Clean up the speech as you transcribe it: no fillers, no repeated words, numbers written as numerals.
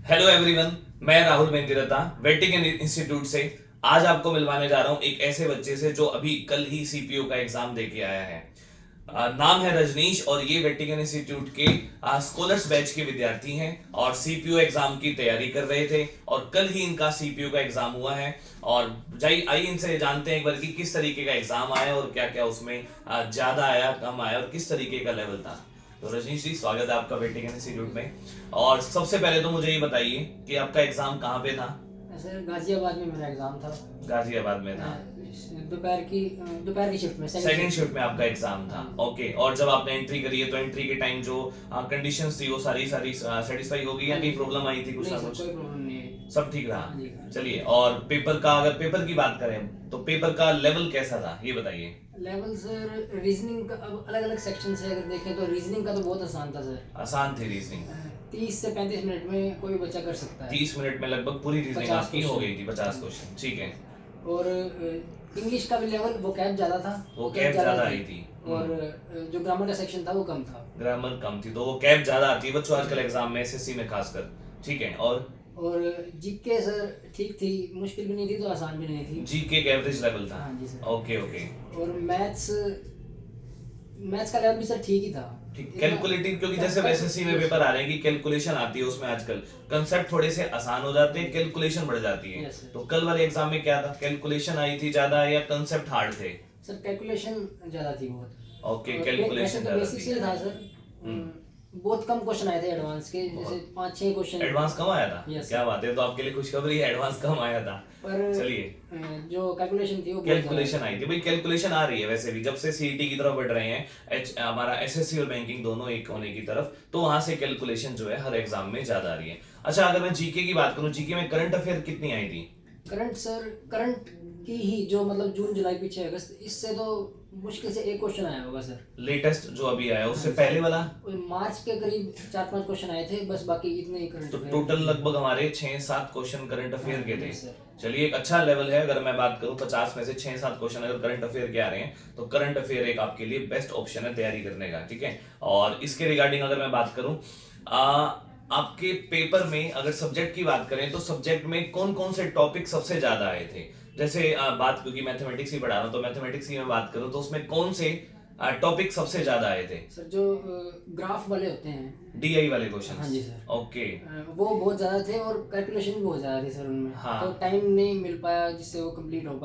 Hello everyone, मैं Rahul Mehndiratta waiting institute से आज आपको मिलवाने जा रहा हूं एक ऐसे बच्चे से जो अभी कल ही सीपीयू का एग्जाम दे के आया है। नाम है रजनीश और ये वेटिंग इंस्टीट्यूट के स्कॉलर्स बैच के विद्यार्थी हैं और सीपीयू एग्जाम की तैयारी कर रहे थे और कल ही इनका सीपीयू का एग्जाम हुआ है। और आइए इनसे जानते हैं एक बार कि किस तरीके का एग्जाम आया और क्या क्या उसमें ज्यादा आया, कम आया और किस तरीके का लेवल था। तो रजनीश जी, स्वागत है आपका वेटिंग इंस्टीट्यूट में। और सबसे पहले तो मुझे ये बताइए कि आपका एग्जाम कहाँ पे था। सर गाजियाबाद में मेरा एग्ज़ाम था। गाजियाबाद में था। दोपहर की शिफ्ट में सेकंड शिफ्ट में आपका एग्जाम था। ओके, और जब आपने एंट्री करी है तो एंट्री के टाइम जो कंडीशंस थी वो सारी सारी सेटिस्फाई हो गई या कहीं प्रॉब्लम आई थी कुछ ना कुछ? कोई प्रॉब्लम नहीं है। सब ठीक हाँ रहा। जी। चलिए, और पेपर का, अगर पेपर की बात करें तो पेपर का लेवल कैसा था ये बताइए। लेवल सर रीजनिंग का अब अलग अलग सेक्शन से अगर देखें तो रीजनिंग का तो बहुत आसान था सर। आसान थी रीजनिंग? 30 से 35 मिनट में कोई बच्चा कर सकता है। 30 मिनट में लगभग पूरी रीजनिंग 50 आपकी हो क्वेश्चन। गई थी, 50 क्वेश्चन, ठीक है। और इंग्लिश का भी लेवल वो कैब ज़्यादा था। वो कैब ज़्यादा आई थी। और जो ग्रामर का सेक्शन था वो कम था। ग्रामर कम थी तो वो कैब ज्यादा आती है बच्चों आजकल एग्जाम में, एसएससी में खासकर, ठीक है। और जीके सर ठीक थी, मुश्किल भी नहीं थी तो आसान भी नहीं थी। जीके का एवरेज लेवल था? हाँ जी सर। Okay okay. और मैथ्स मैथ्स का लेवल भी सर ठीक ही था। ठीक, कैलकुलेटिव, क्योंकि जैसे एसएससी में पेपर आ रहे हैं कि कैलकुलेशन आती है उसमें, आजकल कंसेप्ट थोड़े से आसान हो जाते हैं, कैलकुलेशन बढ़ जाती है। Yes, sir. तो कल वाले एग्जाम में क्या था, कैलकुलेशन आई थी ज्यादा या कंसेप्ट हार्ड थे? सर कैलकुलेशन ज़्यादा थी बहुत। ओके, और कैलकुलेशन वैसे तो ज्यादा बेसिक से थी। था सर। बहुत कम क्वेश्चन आए थे एडवांस के, जैसे 5-6 क्वेश्चन। एडवांस कम आया था? Yes, क्या sir. बात है, तो आपके लिए खुशखबरी है, एडवांस कम आया था। पर चलिए, जो कैलकुलेशन थी वो बहुत कैलकुलेशन ज़्यादा आई थी भाई, कैलकुलेशन आ रही है वैसे भी जब से सीईटी की तरफ बढ़ रहे हैं, हमारा एसएससी और बैंकिंग दोनों एक होने की तरफ, तो वहां से कैलकुलेशन जो है हर एग्जाम में ज्यादा आ रही है। अच्छा, अगर मैं जीके की बात करूं, जीके में करंट अफेयर कितनी आई थी? करंट सर, करंट की ही जो मतलब जून जुलाई पीछे अगस्त, इससे तो मुश्किल से एक क्वेश्चन आया होगा सर। लेटेस्ट जो अभी आया उससे हाँ, पहले वाला? मार्च के करीब 4-5 क्वेश्चन आए थे बस, बाकी इतने ही करंट तो अफेयर। टोटल लगभग हमारे 6-7 क्वेश्चन करंट अफेयर के थे। हाँ, सर। चलिए, एक अच्छा लेवल है। अगर मैं बात करूं 50 में से 6-7 क्वेश्चन अगर करंट अफेयर के आ रहे हैं तो करंट अफेयर एक आपके लिए बेस्ट ऑप्शन है तैयारी करने का, ठीक है। और इसके रिगार्डिंग अगर मैं बात करूं, आपके पेपर में अगर सब्जेक्ट की बात करें तो सब्जेक्ट में कौन कौन से टॉपिक सबसे ज्यादा आए थे? जैसे बात, क्योंकि मैथमेटिक्स ही पढ़ा रहा हूं तो मैथमेटिक्स की मैं बात करूं तो उसमें कौन से टॉपिक सबसे ज्यादा आए थे? सर जो ग्राफ वाले होते हैं, डीआई वाले क्वेश्चन? हाँ जी सर। ओके। वो बहुत ज़्यादा थे और कैलकुलेशन भी बहुत ज़्यादा थी सर उनमें। हाँ। तो टाइम नहीं मिल पाया जिससे वो कंप्लीट हो पाए।